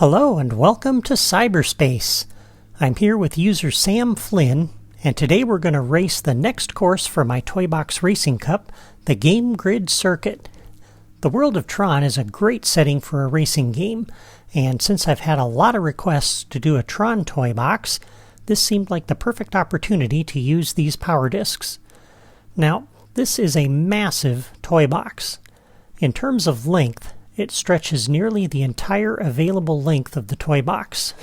Hello and welcome to cyberspace. I'm here with user Sam Flynn, and today we're going to race the next course for my Toy Box Racing Cup, the Game Grid Circuit. The world of Tron is a great setting for a racing game, and since I've had a lot of requests to do a Tron toy box, this seemed like the perfect opportunity to use these power discs. Now, this is a massive toy box. In terms of length, it stretches nearly the entire available length of the toy box.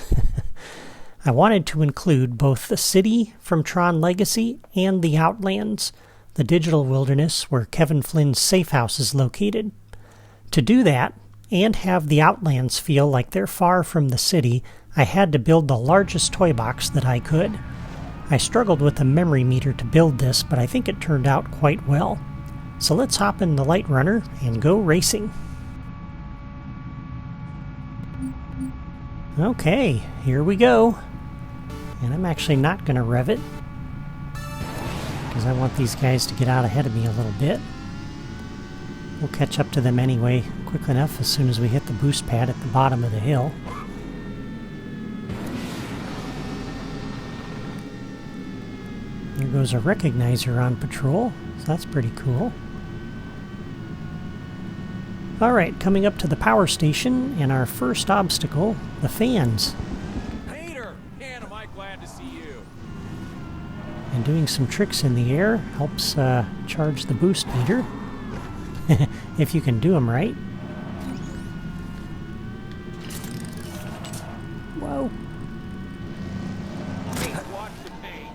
I wanted to include both the city from Tron Legacy and the Outlands, the digital wilderness where Kevin Flynn's safe house is located. To do that, and have the Outlands feel like they're far from the city, I had to build the largest toy box that I could. I struggled with the memory meter to build this, but I think it turned out quite well. So let's hop in the Light Runner and go racing. Okay, here we go. And I'm actually not going to rev it, because I want these guys to get out ahead of me a little bit. We'll catch up to them anyway quick enough as soon as we hit the boost pad at the bottom of the hill. There goes a recognizer on patrol, so that's pretty cool. Alright, coming up to the power station, and our first obstacle, the fans. Peter, man, am I glad to see you. And doing some tricks in the air helps charge the boost meter, if you can do them right. Whoa. Hey, watch the paint.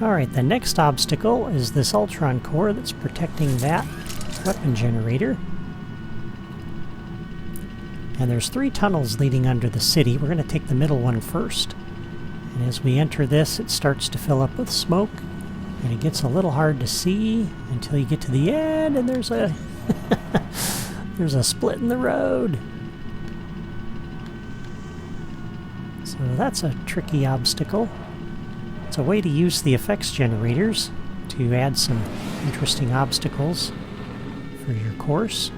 Alright, the next obstacle is this Ultron core that's protecting that weapon generator. And there's 3 tunnels leading under the city. We're going to take the middle one first. And as we enter this, it starts to fill up with smoke, and it gets a little hard to see until you get to the end, and there's a there's a split in the road. So that's a tricky obstacle. It's a way to use the effects generators to add some interesting obstacles for your course.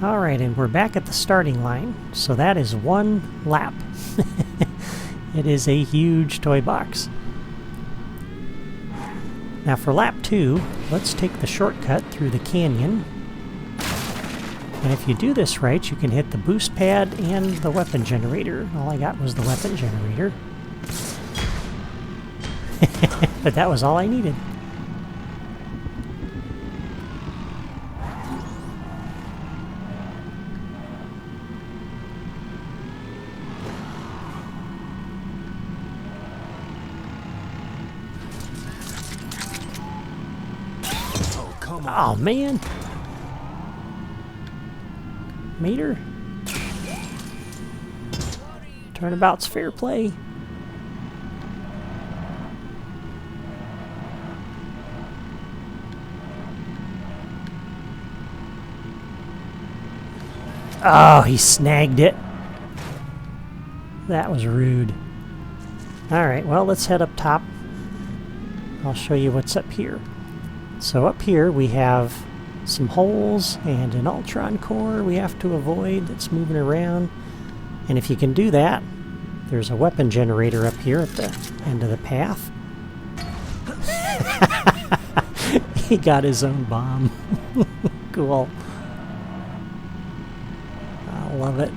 Alright, and we're back at the starting line, so that is 1 lap. It is a huge toy box. Now for lap 2, let's take the shortcut through the canyon. And if you do this right, you can hit the boost pad and the weapon generator. All I got was the weapon generator. But that was all I needed. Oh, man. Meter. Turnabout's fair play. Oh, he snagged it. That was rude. Alright, well, let's head up top. I'll show you what's up here. So up here we have some holes and an Ultron core we have to avoid that's moving around. And if you can do that, there's a weapon generator up here at the end of the path. He got his own bomb. Cool. I love it.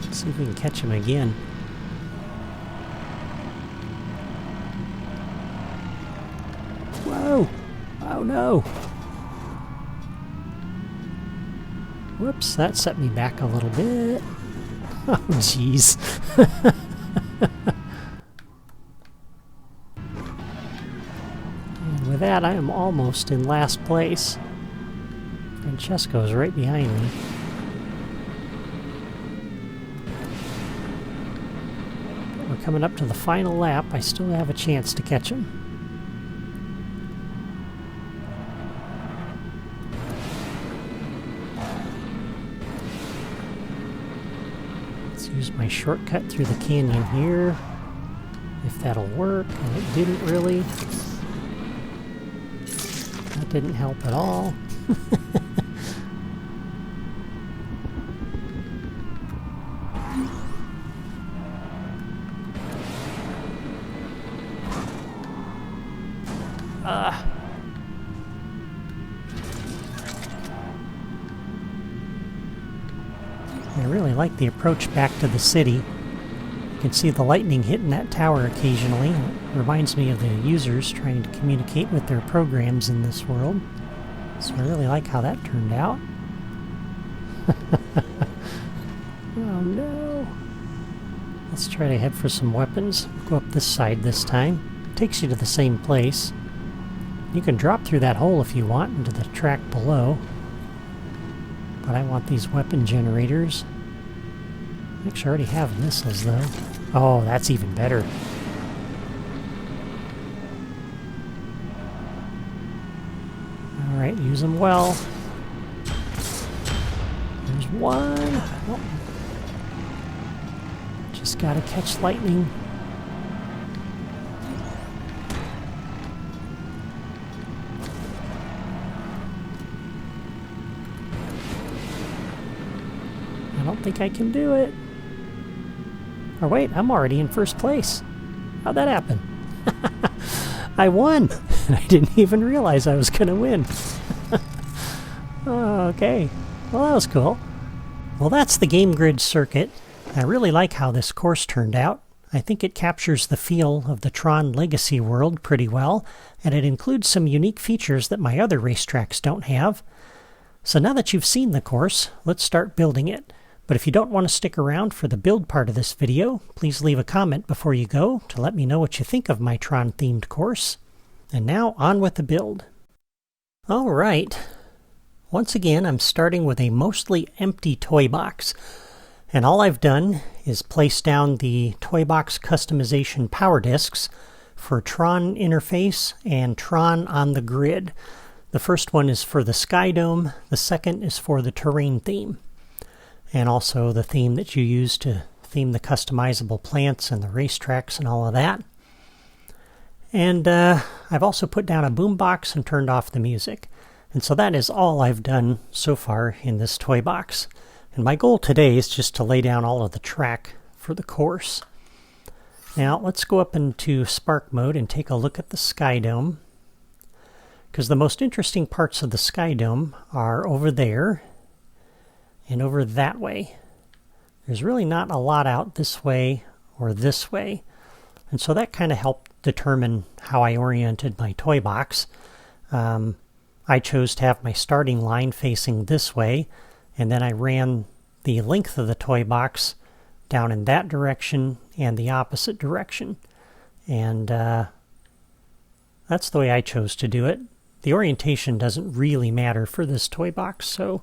Let's see if we can catch him again. Whoa! Oh no! Whoops, that set me back a little bit. Oh jeez. And with that, I am almost in last place. Francesco's right behind me. coming up to the final lap, I still have a chance to catch him. Let's use my shortcut through the canyon here, if that'll work, and it didn't really. That didn't help at all. I really like the approach back to the city. You can see the lightning hitting that tower occasionally. It reminds me of the users trying to communicate with their programs in this world. So I really like how that turned out. Oh no. Let's try to head for some weapons. Go up this side this time. Takes you to the same place. You can drop through that hole if you want into the track below. But I want these weapon generators. I actually already have missiles though. Oh, that's even better. Alright, use them well. There's one. Oh. Just gotta catch lightning. I don't think I can do it. Or wait, I'm already in first place. How'd that happen? I won! I didn't even realize I was gonna win. Oh, okay. Well, that was cool. Well, that's the Game Grid circuit. I really like how this course turned out. I think it captures the feel of the Tron Legacy world pretty well, and it includes some unique features that my other racetracks don't have. So now that you've seen the course, let's start building it. But if you don't want to stick around for the build part of this video, please leave a comment before you go to let me know what you think of my Tron-themed course. And now, on with the build. Alright. Once again, I'm starting with a mostly empty toy box. And all I've done is place down the toy box customization power discs for Tron interface and Tron on the grid. The first one is for the Sky Dome, the second is for the terrain theme. And also the theme that you use to theme the customizable plants and the racetracks and all of that. And I've also put down a boombox and turned off the music. And so that is all I've done so far in this toy box. And my goal today is just to lay down all of the track for the course. Now let's go up into Spark mode and take a look at the Sky Dome. Because the most interesting parts of the Sky Dome are over there and over that way. There's really not a lot out this way or this way. And so that kind of helped determine how I oriented my toy box. I chose to have my starting line facing this way, and then I ran the length of the toy box down in that direction and the opposite direction. And that's the way I chose to do it. The orientation doesn't really matter for this toy box, so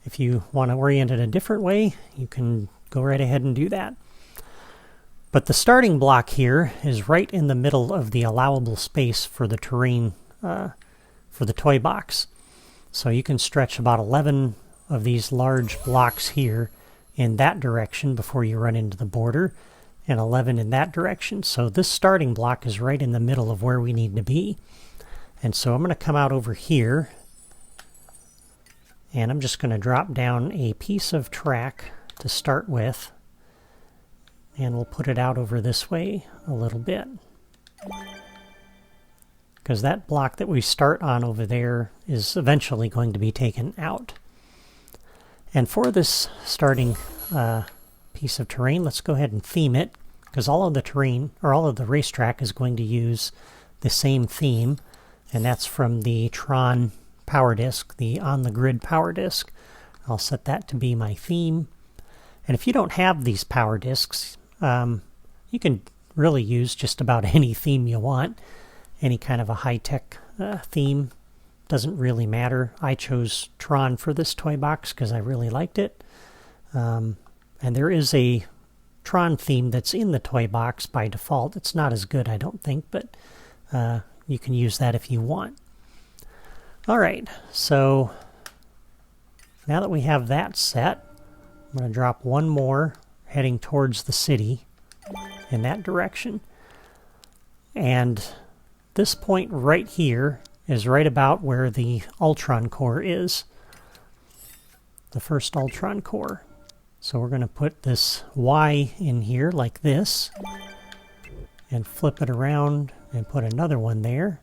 if you want to orient it a different way, you can go right ahead and do that. But the starting block here is right in the middle of the allowable space for the terrain for the toy box. So you can stretch about 11 of these large blocks here in that direction before you run into the border, and 11 in that direction. So this starting block is right in the middle of where we need to be. And so I'm going to come out over here, and I'm just going to drop down a piece of track to start with, and we'll put it out over this way a little bit. Because that block that we start on over there is eventually going to be taken out. And for this starting piece of terrain, let's go ahead and theme it, because all of the terrain, or all of the racetrack, is going to use the same theme, and that's from the Tron power disc, the On the Grid power disc. I'll set that to be my theme. And if you don't have these power discs, you can really use just about any theme you want. Any kind of a high-tech theme doesn't really matter. I chose Tron for this toy box because I really liked it. And there is a Tron theme that's in the toy box by default. It's not as good, I don't think, but you can use that if you want. Alright, so now that we have that set, I'm going to drop one more heading towards the city in that direction. And this point right here is right about where the Ultron core is. The first Ultron core. So we're going to put this Y in here like this and flip it around and put another one there.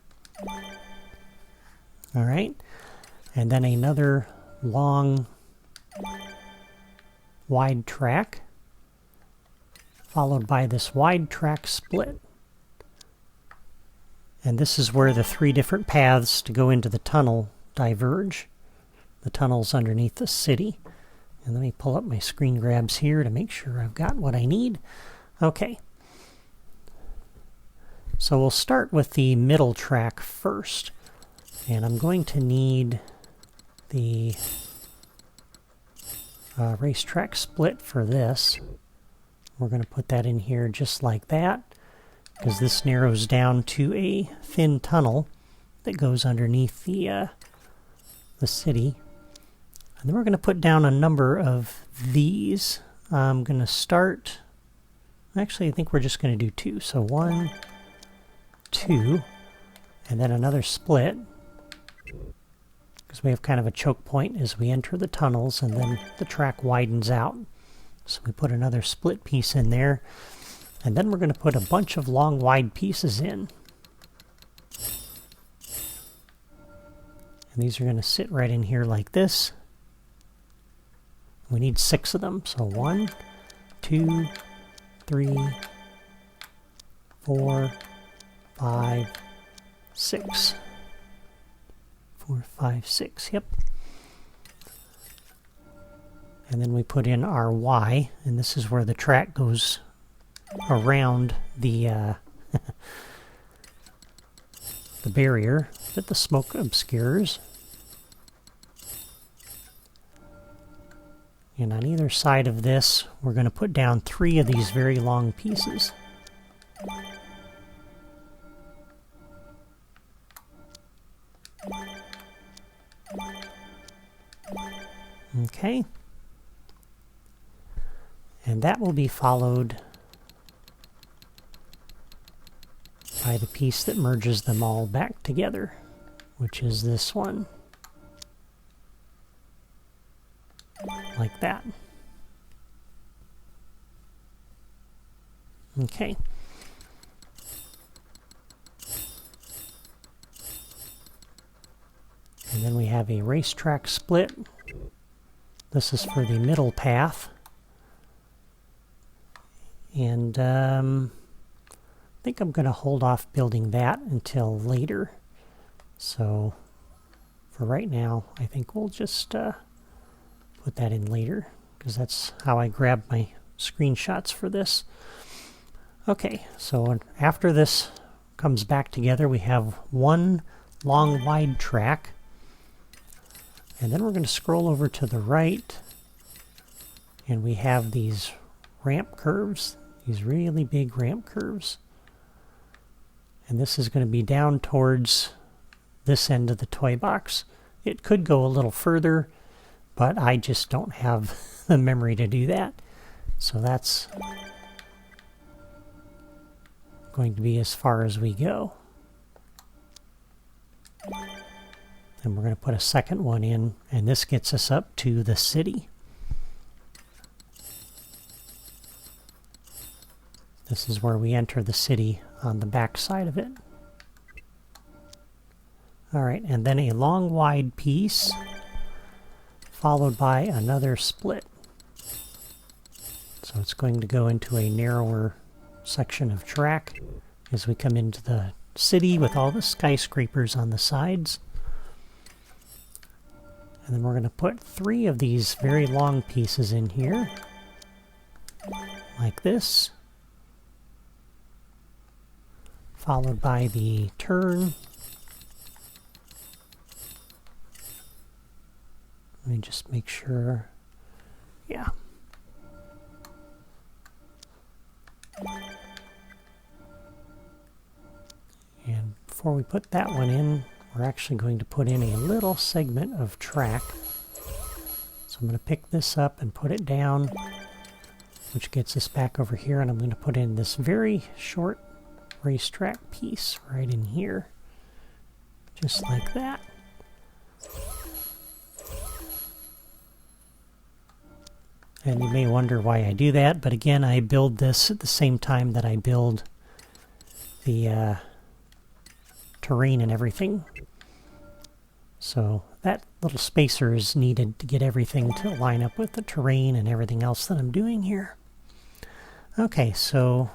Alright, and then another long wide track followed by this wide track split. And this is where the three different paths to go into the tunnel diverge. The tunnel's underneath the city. And let me pull up my screen grabs here to make sure I've got what I need. Okay. So we'll start with the middle track first. And I'm going to need the racetrack split for this. We're going to put that in here just like that, because this narrows down to a thin tunnel that goes underneath the city. And then we're going to put down a number of these. I'm going to start... Actually, I think we're just going to do two. So 1, 2, and then another split. Because we have kind of a choke point as we enter the tunnels, and then the track widens out. So we put another split piece in there. And then we're going to put a bunch of long wide pieces in. And these are going to sit right in here like this. We need 6 of them. So 1, 2, 3, 4, 5, 6. 4, 5, 6. Yep. And then we put in our Y, and this is where the track goes around the the barrier that the smoke obscures. And on either side of this, we're going to put down 3 of these very long pieces. Okay. And that will be followed by the piece that merges them all back together, which is this one. Like that. Okay. And then we have a racetrack split. This is for the middle path. And I think I'm going to hold off building that until later. So for right now, I think we'll just put that in later, because that's how I grab my screenshots for this. Okay, so after this comes back together, we have one long wide track. And then we're going to scroll over to the right, and we have these ramp curves, these really big ramp curves. And this is going to be down towards this end of the toy box. It could go a little further, but I just don't have the memory to do that. So that's going to be as far as we go. And we're going to put a second one in, and this gets us up to the city. This is where we enter the city on the back side of it. Alright, and then a long wide piece, followed by another split. So it's going to go into a narrower section of track as we come into the city with all the skyscrapers on the sides. And then we're going to put 3 of these very long pieces in here, like this, followed by the turn. Let me just make sure. Yeah. before we put that one in, we're actually going to put in a little segment of track. So I'm going to pick this up and put it down, which gets us back over here, and I'm going to put in this very short racetrack piece right in here, just like that. And you may wonder why I do that, but again, I build this at the same time that I build the terrain and everything. So that little spacer is needed to get everything to line up with the terrain and everything else that I'm doing here. Okay, so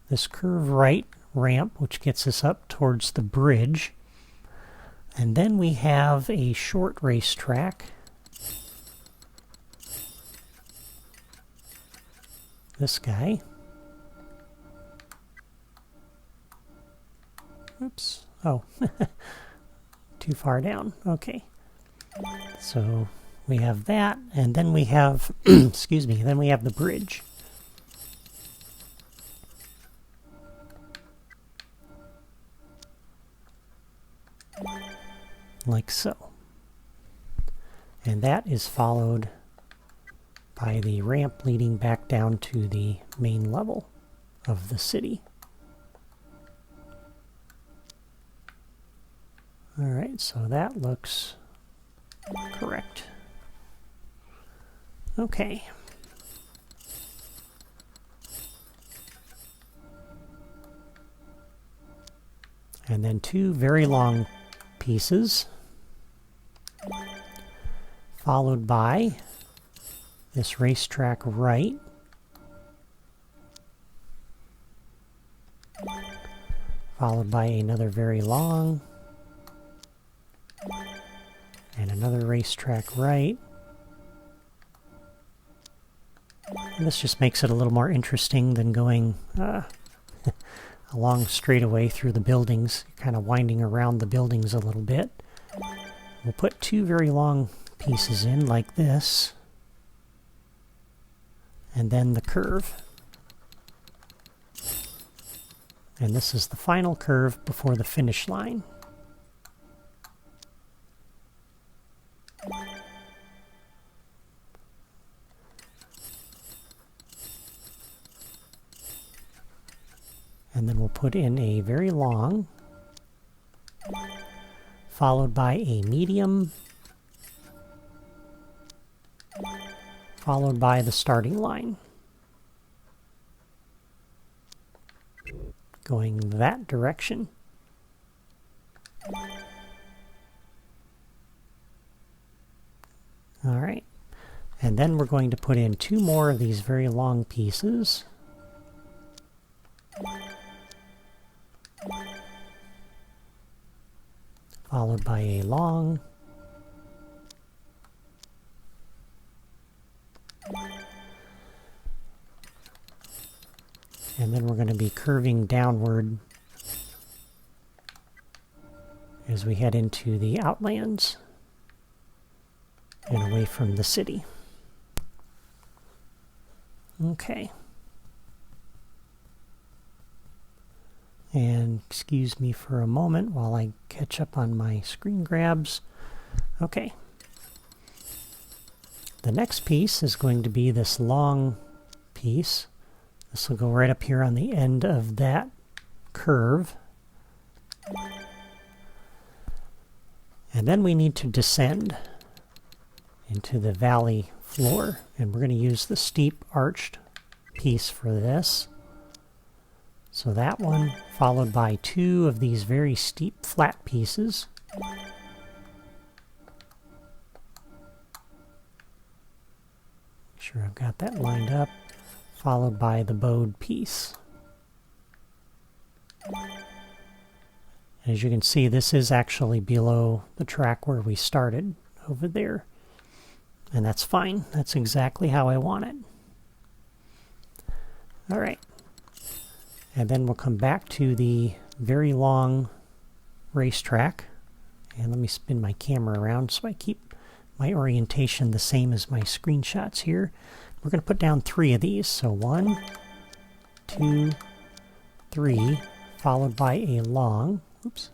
this curve right ramp, which gets us up towards the bridge. And then we have a short racetrack. This guy. Oops. Oh. Too far down. Okay. So we have that, and then we have, excuse me, then we have the bridge. Like so. And that is followed by the ramp leading back down to the main level of the city. Alright, so that looks correct. Okay. And then two very long pieces, followed by this racetrack right, followed by another very long, and another racetrack right. And this just makes it a little more interesting than going along straightaway through the buildings, kind of winding around the buildings a little bit. We'll put two very long pieces in like this, and then the curve. And this is the final curve before the finish line. And then we'll put in a very long, followed by a medium, followed by the starting line. Going that direction. All right. And then we're going to put in two more of these very long pieces. Followed by a long, and then we're going to be curving downward as we head into the outlands and away from the city. Okay. And excuse me for a moment while I catch up on my screen grabs. Okay. The next piece is going to be this long piece. This will go right up here on the end of that curve. And then we need to descend into the valley floor. And we're going to use the steep arched piece for this. So that one, followed by two of these very steep flat pieces. Make sure I've got that lined up. Followed by the bowed piece. As you can see, this is actually below the track where we started over there. And that's fine. That's exactly how I want it. All right. And then we'll come back to the very long racetrack. And let me spin my camera around so I keep my orientation the same as my screenshots here. We're going to put down three of these. So 1, 2, 3, followed by a long, Oops.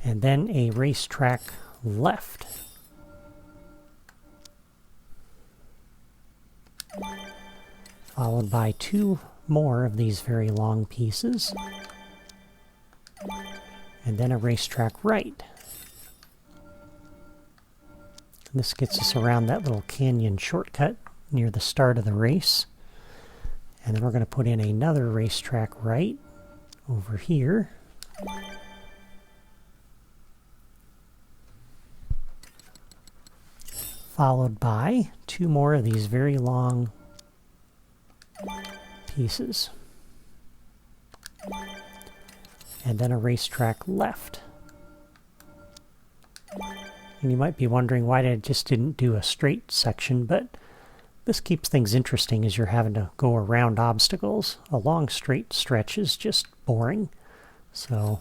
And then a racetrack left. Followed by 2 more of these very long pieces. And then a racetrack right. This gets us around that little canyon shortcut near the start of the race. And then we're going to put in another racetrack right over here. Followed by 2 more of these very long pieces. And then a racetrack left. And you might be wondering why I just didn't do a straight section, but this keeps things interesting as you're having to go around obstacles. A long straight stretch is just boring. So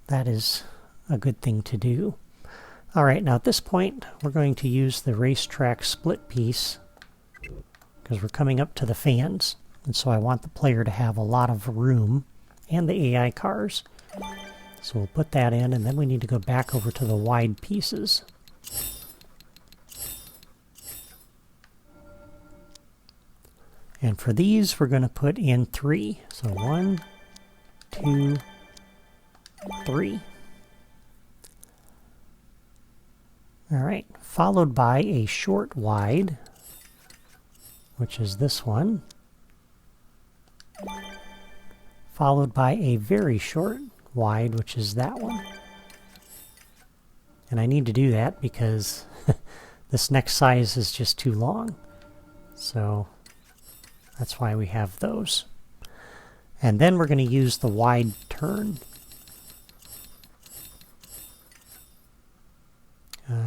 that is a good thing to do. Alright, now at this point we're going to use the racetrack split piece because we're coming up to the fans. And so I want the player to have a lot of room and the AI cars. So we'll put that in, and then we need to go back over to the wide pieces. And for these, we're going to put in 3. So 1, 2, 3. All right, followed by a short wide, which is this one. Followed by a very short wide, which is that one. And I need to do that because this next size is just too long. So that's why we have those. And then we're going to use the wide turn.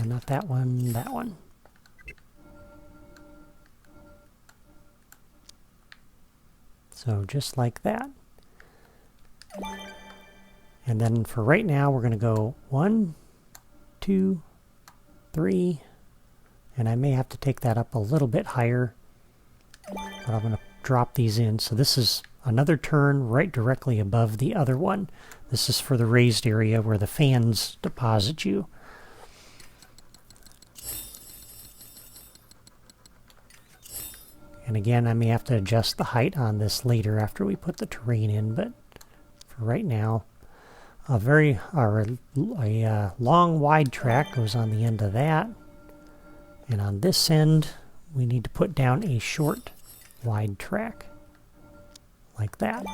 Not that one, that one. So just like that. And then for right now, we're going to go 1, 2, 3, and I may have to take that up a little bit higher, but I'm going to drop these in. So this is another turn right directly above the other one. This is for the raised area where the fans deposit you. And again, I may have to adjust the height on this later after we put the terrain in, but for right now, a long wide track goes on the end of that. And on this end, we need to put down a short wide track, like that.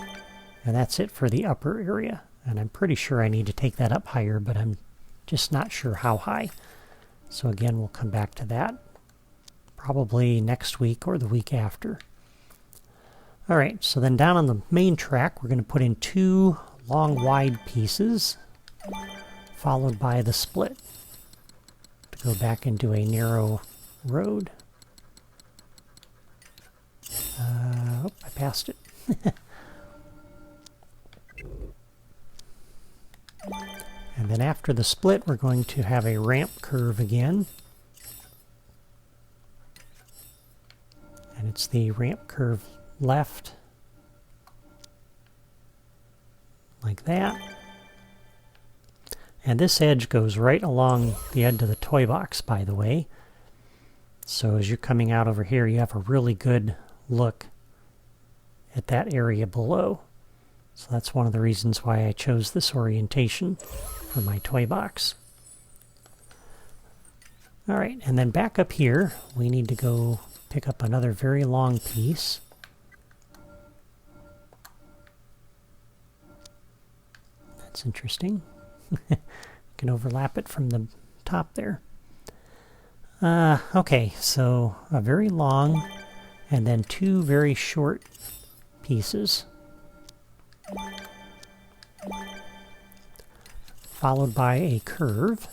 And that's it for the upper area. And I'm pretty sure I need to take that up higher, but I'm just not sure how high. So again, we'll come back to that probably next week or the week after. All right, so then down on the main track, we're going to put in 2 long wide pieces, followed by the split to go back into a narrow road. Oh, I passed it. And then after the split, we're going to have a ramp curve again. And it's the ramp curve left, like that. And this edge goes right along the edge of the toy box, by the way. So as you're coming out over here, you have a really good look at that area below. So that's one of the reasons why I chose this orientation for my toy box. All right, and then back up here, we need to go pick up another very long piece. That's interesting. You can overlap it from the top there. Okay, so a very long and then 2 very short pieces, followed by a curve.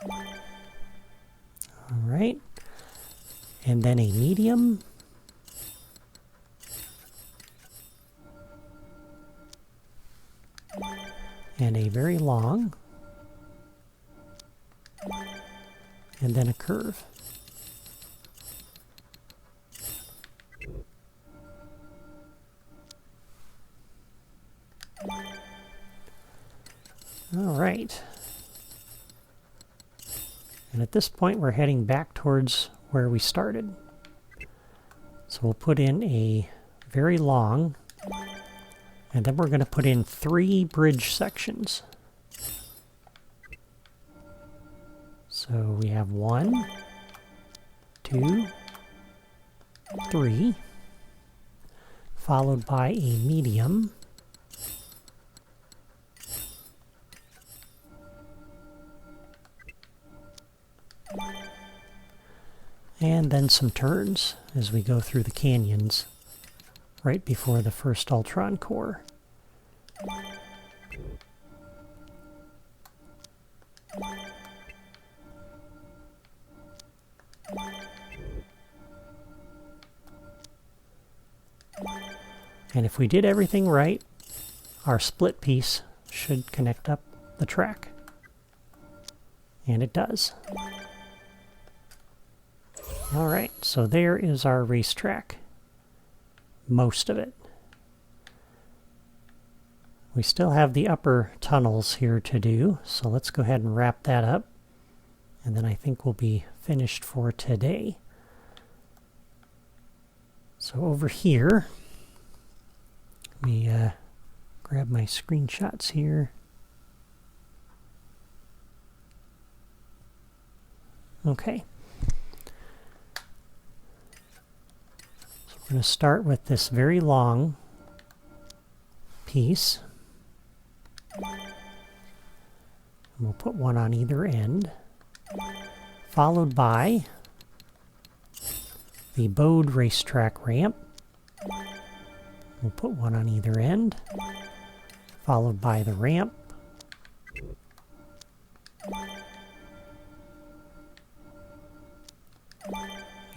All right, and then a medium, and a very long, and then a curve. All right. And at this point, we're heading back towards where we started. So we'll put in a very long, and then we're going to put in 3 bridge sections. So we have 1, 2, 3, followed by a medium, and then some turns as we go through the canyons right before the first Ultron core. And if we did everything right, our split piece should connect up the track. And it does. Alright, so there is our racetrack. Most of it. We still have the upper tunnels here to do, so let's go ahead and wrap that up. And then I think we'll be finished for today. So over here, let me grab my screenshots here. Okay. So we're going to start with this very long piece. And we'll put one on either end, followed by the bowed racetrack ramp. We'll put one on either end, followed by the ramp,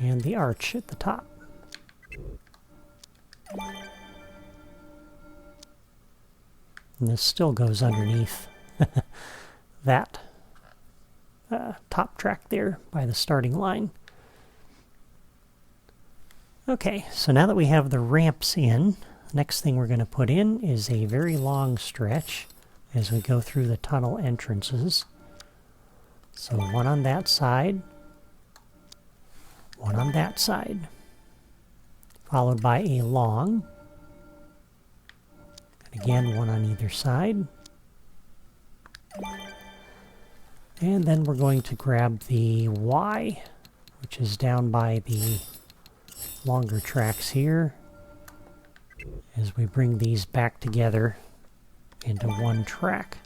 and the arch at the top. And this still goes underneath that top track there by the starting line. Okay, so now that we have the ramps in, next thing we're going to put in is a very long stretch as we go through the tunnel entrances. So one on that side, one on that side, followed by a long, and again one on either side. And then we're going to grab the Y, which is down by the longer tracks here, as we bring these back together into one track.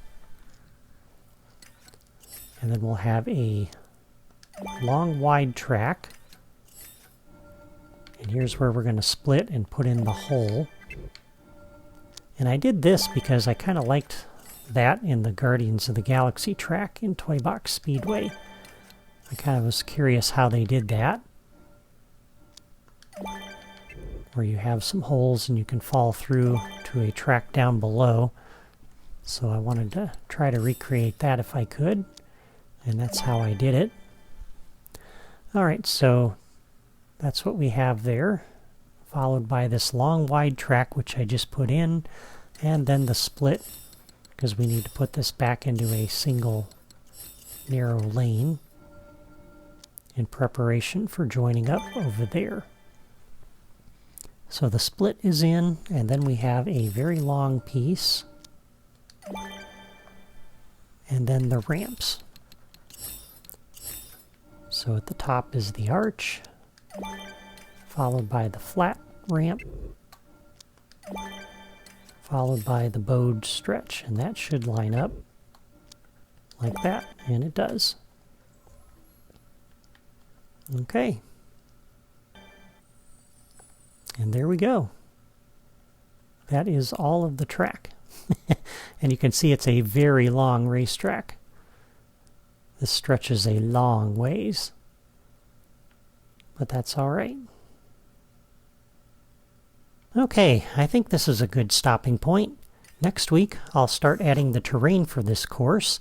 And then we'll have a long wide track, and here's where we're going to split and put in the hole. And I did this because I kind of liked that in the Guardians of the Galaxy track in Toy Box Speedway. I kind of was curious how they did that, where you have some holes and you can fall through to a track down below. So I wanted to try to recreate that if I could, and that's how I did it. Alright, so that's what we have there, followed by this long wide track which I just put in, and then the split, because we need to put this back into a single narrow lane in preparation for joining up over there. So the split is in, and then we have a very long piece, and then the ramps. So at the top is the arch, followed by the flat ramp, followed by the bowed stretch, and that should line up like that, and it does. Okay. And there we go. That is all of the track. And you can see it's a very long racetrack. This stretches a long ways. But that's all right. Okay, I think this is a good stopping point. Next week, I'll start adding the terrain for this course.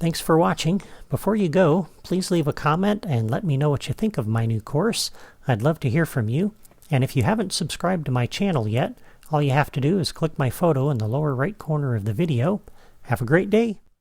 Thanks for watching. Before you go, please leave a comment and let me know what you think of my new course. I'd love to hear from you. And if you haven't subscribed to my channel yet, all you have to do is click my photo in the lower right corner of the video. Have a great day.